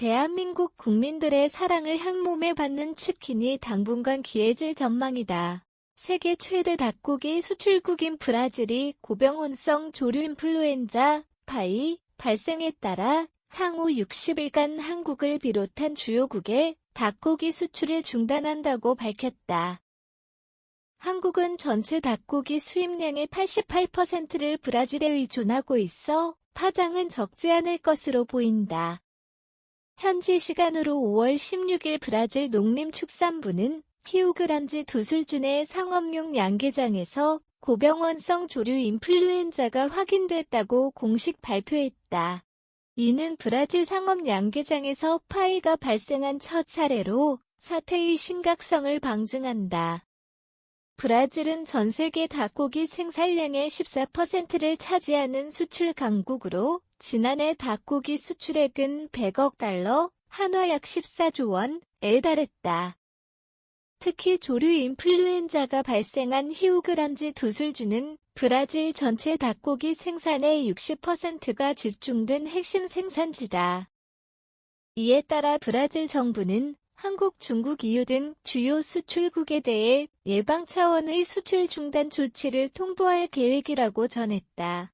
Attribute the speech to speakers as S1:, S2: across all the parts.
S1: 대한민국 국민들의 사랑을 한몸에 받는 치킨이 당분간 귀해질 전망이다. 세계 최대 닭고기 수출국인 브라질이 고병원성 조류 인플루엔자 파이 발생에 따라 향후 60일간 한국을 비롯한 주요국에 닭고기 수출을 중단한다고 밝혔다. 한국은 전체 닭고기 수입량의 88%를 브라질에 의존하고 있어 파장은 적지 않을 것으로 보인다. 현지 시간으로 5월 16일 브라질 농림축산부는 히우그란지 두술준의 상업용 양계장에서 고병원성 조류 인플루엔자가 확인됐다고 공식 발표했다. 이는 브라질 상업 양계장에서 파이가 발생한 첫 사례로 사태의 심각성을 방증한다. 브라질은 전 세계 닭고기 생산량의 14%를 차지하는 수출 강국으로 지난해 닭고기 수출액은 100억 달러, 한화 약 14조 원에 달했다. 특히 조류 인플루엔자가 발생한 히우그란지 두술주는 브라질 전체 닭고기 생산의 60%가 집중된 핵심 생산지다. 이에 따라 브라질 정부는 한국, 중국, EU 등 주요 수출국에 대해 예방 차원의 수출 중단 조치를 통보할 계획이라고 전했다.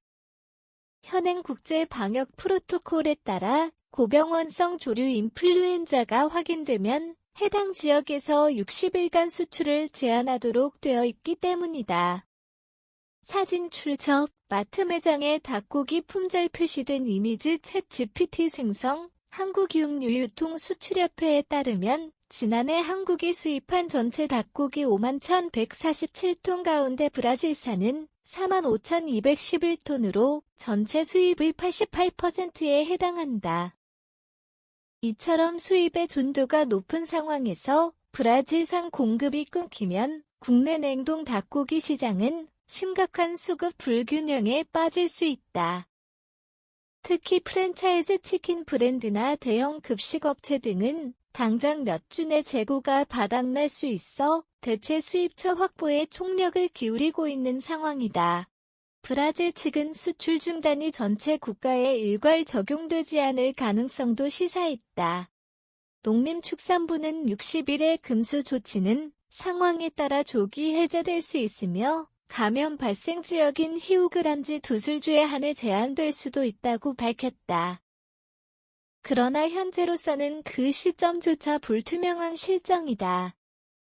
S1: 현행 국제 방역 프로토콜에 따라 고병원성 조류 인플루엔자가 확인되면 해당 지역에서 60일간 수출을 제한하도록 되어 있기 때문이다. 사진 출처 마트 매장에 닭고기 품절 표시된 이미지 챗 GPT 생성 한국육류유통수출협회에 따르면 지난해 한국이 수입한 전체 닭고기 51,147톤 가운데 브라질산은 45,211톤으로 전체 수입의 88%에 해당한다. 이처럼 수입의 존도가 높은 상황에서 브라질산 공급이 끊기면 국내 냉동 닭고기 시장은 심각한 수급 불균형에 빠질 수 있다. 특히 프랜차이즈 치킨 브랜드나 대형 급식업체 등은 당장 몇 주 내 재고가 바닥날 수 있어 대체 수입처 확보에 총력을 기울이고 있는 상황이다. 브라질 측은 수출 중단이 전체 국가에 일괄 적용되지 않을 가능성도 시사했다. 농림축산부는 60일의 금수 조치는 상황에 따라 조기 해제될 수 있으며 감염 발생 지역인 히우그란지 두술주에 한해 제한될 수도 있다고 밝혔다. 그러나 현재로서는 그 시점조차 불투명한 실정이다.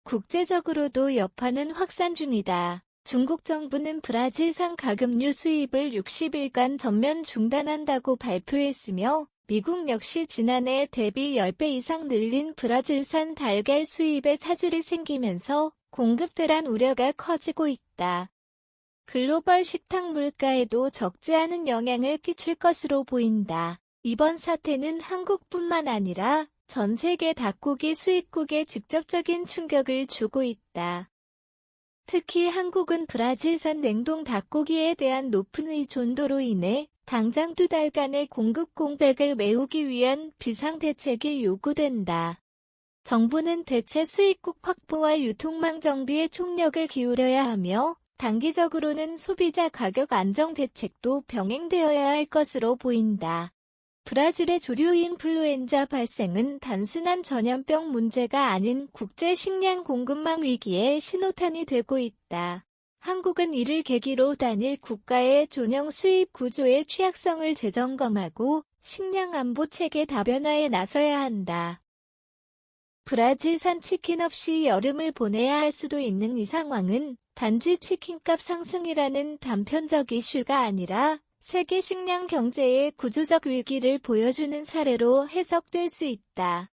S1: 국제적으로도 여파는 확산 중이다. 중국 정부는 브라질산 가금류 수입을 60일간 전면 중단한다고 발표했으며 미국 역시 지난해 대비 10배 이상 늘린 브라질산 달걀 수입에 차질이 생기면서 공급 대란 우려가 커지고 있다. 글로벌 식탁 물가에도 적지 않은 영향을 끼칠 것으로 보인다. 이번 사태는 한국뿐만 아니라 전 세계 닭고기 수입국에 직접적인 충격을 주고 있다. 특히 한국은 브라질산 냉동 닭고기에 대한 높은 의존도로 인해 당장 2달간의 공급 공백을 메우기 위한 비상대책이 요구된다. 정부는 대체 수입국 확보와 유통망 정비에 총력을 기울여야 하며 단기적으로는 소비자 가격 안정 대책도 병행되어야 할 것으로 보인다. 브라질의 조류 인플루엔자 발생은 단순한 전염병 문제가 아닌 국제 식량 공급망 위기의 신호탄이 되고 있다. 한국은 이를 계기로 단일 국가의 존형 수입 구조의 취약성을 재점검하고 식량 안보 체계 다변화에 나서야 한다. 브라질산 치킨 없이 여름을 보내야 할 수도 있는 이 상황은 단지 치킨값 상승이라는 단편적 이슈가 아니라 세계 식량 경제의 구조적 위기를 보여주는 사례로 해석될 수 있다.